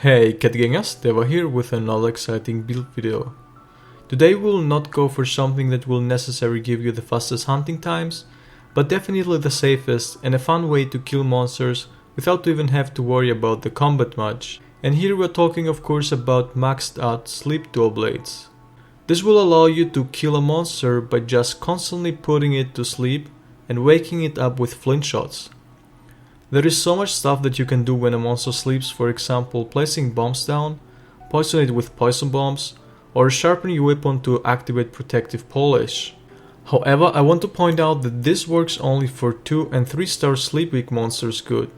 Hey cat gangers, Deva here with another exciting build video. Today we will not go for something that will necessarily give you the fastest hunting times, but definitely the safest and a fun way to kill monsters without to even have to worry about the combat much. And here we're talking of course about maxed out sleep dual blades. This will allow you to kill a monster by just constantly putting it to sleep and waking it up with flinchshots. There is so much stuff that you can do when a monster sleeps, for example placing bombs down, poison it with poison bombs, or sharpen your weapon to activate protective polish. However, I want to point out that this works only for 2 and 3 star sleep weak monsters good.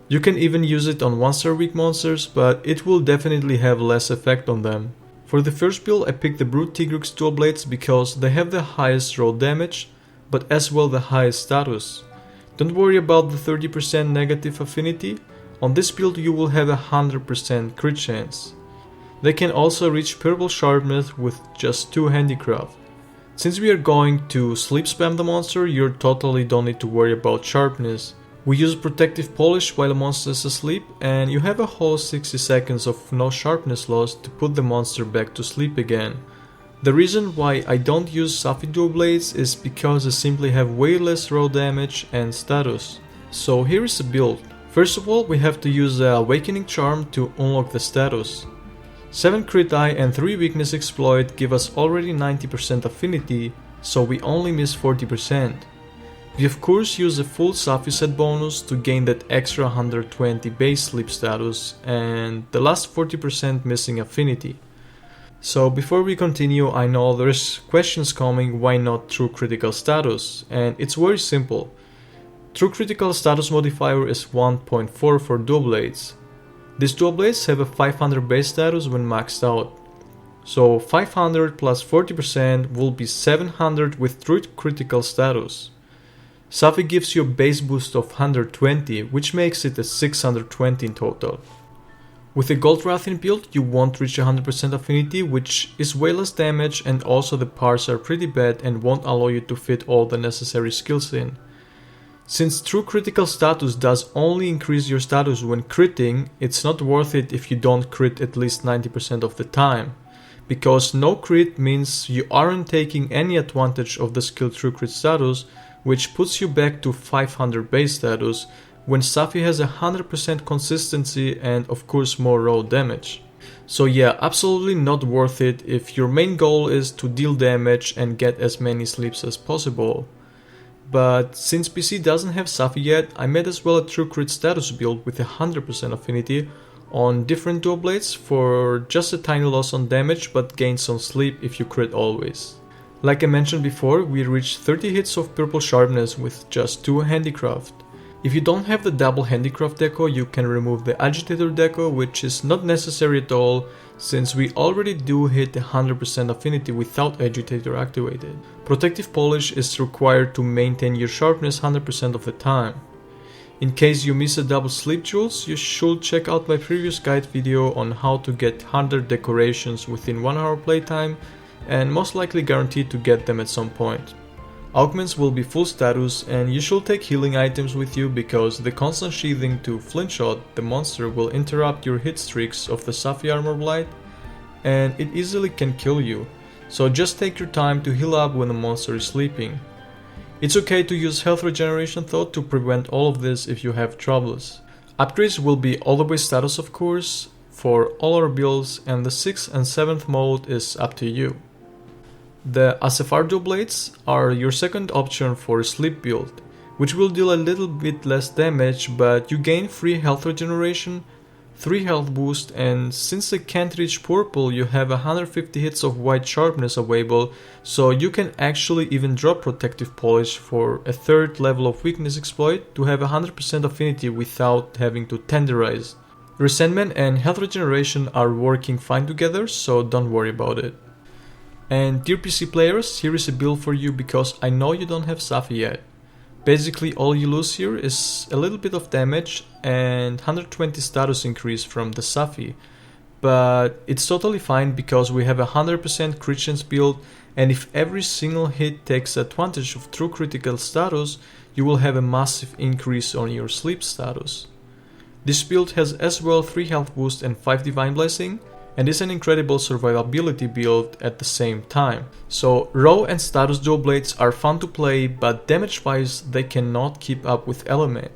You can even use it on 1 star weak monsters, but it will definitely have less effect on them. For the first build I picked the Brute Tigrex dual blades because they have the highest raw damage, but as well the highest status. Don't worry about the 30% negative affinity, on this build you will have a 100% crit chance. They can also reach purple sharpness with just 2 handicraft. Since we are going to sleep spam the monster, you totally don't need to worry about sharpness. We use protective polish while the monster is asleep and you have a whole 60 seconds of no sharpness loss to put the monster back to sleep again. The reason why I don't use Safi dual blades is because they simply have way less raw damage and status. So here is a build. First of all we have to use the Awakening Charm to unlock the status. 7 crit die and 3 weakness exploit give us already 90% affinity, so we only miss 40%. We of course use a full Safi set bonus to gain that extra 120 base sleep status and the last 40% missing affinity. So before we continue, I know there's questions coming why not true critical status, and it's very simple. True critical status modifier is 1.4 for dual blades. These dual blades have a 500 base status when maxed out. So 500 plus 40% will be 700 with true critical status. Safi gives you a base boost of 120, which makes it a 620 in total. With a Gold Rathian build you won't reach 100% affinity, which is way less damage, and also the parts are pretty bad and won't allow you to fit all the necessary skills in. Since true critical status does only increase your status when critting, it's not worth it if you don't crit at least 90% of the time. Because no crit means you aren't taking any advantage of the skill true crit status, which puts you back to 500 base status, when Safi has 100% consistency and of course more raw damage. So yeah, absolutely not worth it if your main goal is to deal damage and get as many sleeps as possible. But since PC doesn't have Safi yet, I made as well a true crit status build with 100% affinity on different dual blades for just a tiny loss on damage but gains on sleep if you crit always. Like I mentioned before, we reached 30 hits of purple sharpness with just 2 handicraft. If you don't have the double handicraft deco, you can remove the agitator deco, which is not necessary at all since we already do hit 100% affinity without agitator activated. Protective polish is required to maintain your sharpness 100% of the time. In case you miss a double sleep jewels, you should check out my previous guide video on how to get 100 decorations within 1 hour playtime and most likely guaranteed to get them at some point. Augments will be full status and you should take healing items with you because the constant sheathing to Flinchshot the monster will interrupt your hit streaks of the Safi armor blight and it easily can kill you, so just take your time to heal up when the monster is sleeping. It's okay to use health regeneration though to prevent all of this if you have troubles. Upgrades will be all the way status of course for all our builds, and the 6th and 7th mode is up to you. The Asefar dual blades are your second option for a sleep build, which will deal a little bit less damage, but you gain free health regeneration, 3 health boost, and since they can't reach purple you have 150 hits of white sharpness available, so you can actually even drop protective polish for a 3rd level of weakness exploit to have 100% affinity without having to tenderize. Resentment and health regeneration are working fine together, so don't worry about it. And dear PC players, here is a build for you because I know you don't have Safi yet. Basically all you lose here is a little bit of damage and 120 status increase from the Safi. But it's totally fine because we have a 100% crit chance build, and if every single hit takes advantage of true critical status, you will have a massive increase on your sleep status. This build has as well 3 health boost and 5 divine blessing, and is an incredible survivability build at the same time. So raw and status dual blades are fun to play, but damage wise they cannot keep up with element.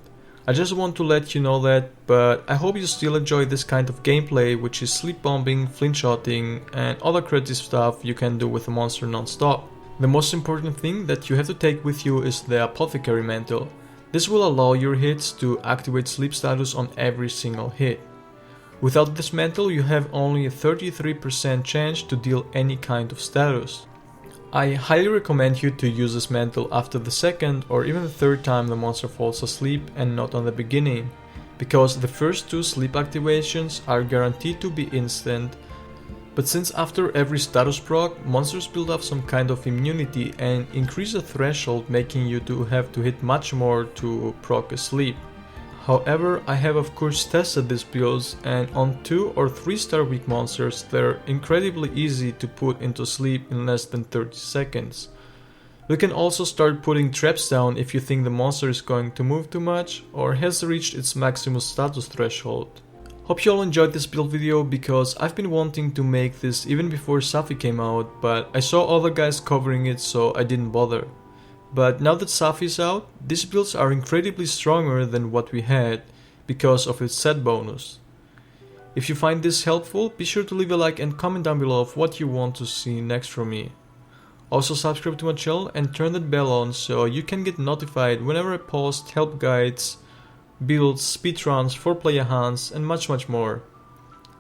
I just want to let you know that, but I hope you still enjoy this kind of gameplay, which is sleep bombing, flinchshotting and other creative stuff you can do with a monster non-stop. The most important thing that you have to take with you is the Apothecary Mantle. This will allow your hits to activate sleep status on every single hit. Without this mantle you have only a 33% chance to deal any kind of status. I highly recommend you to use this mantle after the second or even the third time the monster falls asleep and not on the beginning, because the first 2 sleep activations are guaranteed to be instant, but since after every status proc, monsters build up some kind of immunity and increase the threshold, making you to have to hit much more to proc a sleep. However, I have of course tested these builds, and on 2 or 3 star weak monsters they're incredibly easy to put into sleep in less than 30 seconds. You can also start putting traps down if you think the monster is going to move too much or has reached its maximum status threshold. Hope you all enjoyed this build video, because I've been wanting to make this even before Safi came out, but I saw other guys covering it so I didn't bother. But now that Safi is out, these builds are incredibly stronger than what we had because of its set bonus. If you find this helpful, be sure to leave a like and comment down below of what you want to see next from me. Also subscribe to my channel and turn that bell on so you can get notified whenever I post help guides, builds, speedruns, 4-player hunts and much more.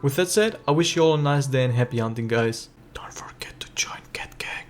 With that said, I wish you all a nice day and happy hunting guys. Don't forget to join Cat Gang.